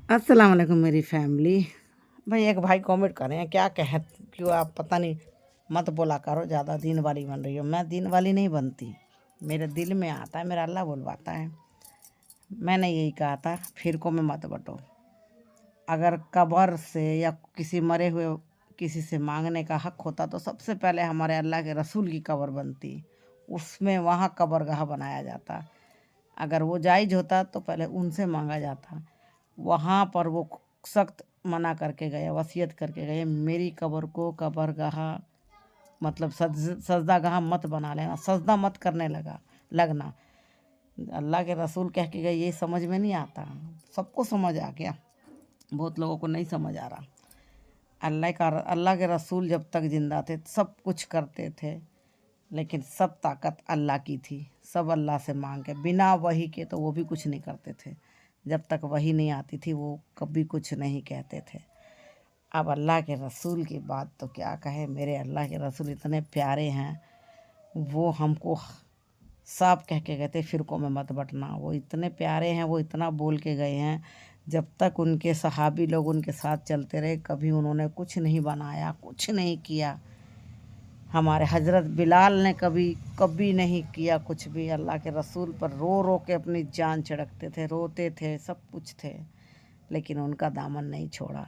अस्सलाम वालेकुम मेरी फैमिली। भाई एक भाई कमेंट कर रहे हैं, क्या कह क्यों आप पता नहीं, मत बोला करो ज़्यादा दीन वाली बन रही हो। मैं दीन वाली नहीं बनती, मेरे दिल में आता है, मेरा अल्लाह बुलवाता है। मैंने यही कहा था, फिरकों में मत बटो। अगर कब्र से या किसी मरे हुए किसी से मांगने का हक होता तो सबसे पहले हमारे अल्लाह के रसूल की कब्र बनती, उसमें वहाँ कब्रगाह बनाया जाता। अगर वो जायज़ होता तो पहले उनसे मांगा जाता। वहाँ पर वो सख्त मना करके गए, वसीयत करके गए, मेरी कब्र को कब्रगाह मतलब सजदागाह मत बना लेना, सजदा मत करने लगना। अल्लाह के रसूल कह के गए, ये समझ में नहीं आता। सबको समझ आ गया, बहुत लोगों को नहीं समझ आ रहा। अल्लाह के रसूल जब तक ज़िंदा थे सब कुछ करते थे, लेकिन सब ताकत अल्लाह की थी। सब अल्लाह से मांग के, बिना वही के तो वो भी कुछ नहीं करते थे। जब तक वही नहीं आती थी वो कभी कुछ नहीं कहते थे। अब अल्लाह के रसूल की बात तो क्या कहे, मेरे अल्लाह के रसूल इतने प्यारे हैं। वो हमको साफ कह के गए थे, फिरकों में मत बटना। वो इतने प्यारे हैं, वो इतना बोल के गए हैं। जब तक उनके सहाबी लोग उनके साथ चलते रहे, कभी उन्होंने कुछ नहीं बनाया, कुछ नहीं किया। हमारे हजरत बिलाल ने कभी कभी नहीं किया कुछ भी। अल्लाह के रसूल पर रो रो के अपनी जान छिड़कते थे, रोते थे, सब कुछ थे, लेकिन उनका दामन नहीं छोड़ा।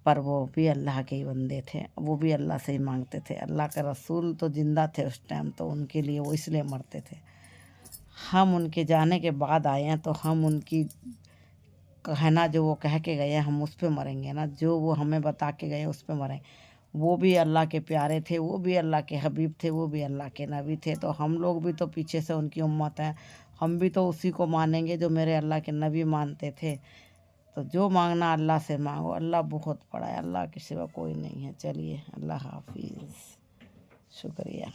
पर वो भी अल्लाह के ही बंदे थे, वो भी अल्लाह से ही मांगते थे। अल्लाह के रसूल तो ज़िंदा थे उस टाइम, तो उनके लिए वो इसलिए मरते थे। हम उनके जाने के बाद आए हैं, तो हम उनकी कहना जो वो कह के गए हैं हम उस पे मरेंगे ना, जो वो हमें बता के गए उस पे मरेंगे। वो भी अल्लाह के प्यारे थे, वो भी अल्लाह के हबीब थे, वो भी अल्लाह के नबी थे। तो हम लोग भी तो पीछे से उनकी उम्मत हैं, हम भी तो उसी को मानेंगे जो मेरे अल्लाह के नबी मानते थे। तो जो मांगना अल्लाह से मांगो, अल्लाह बहुत बड़ा है, अल्लाह के सिवा कोई नहीं है। चलिए, अल्लाह हाफिज़, शुक्रिया।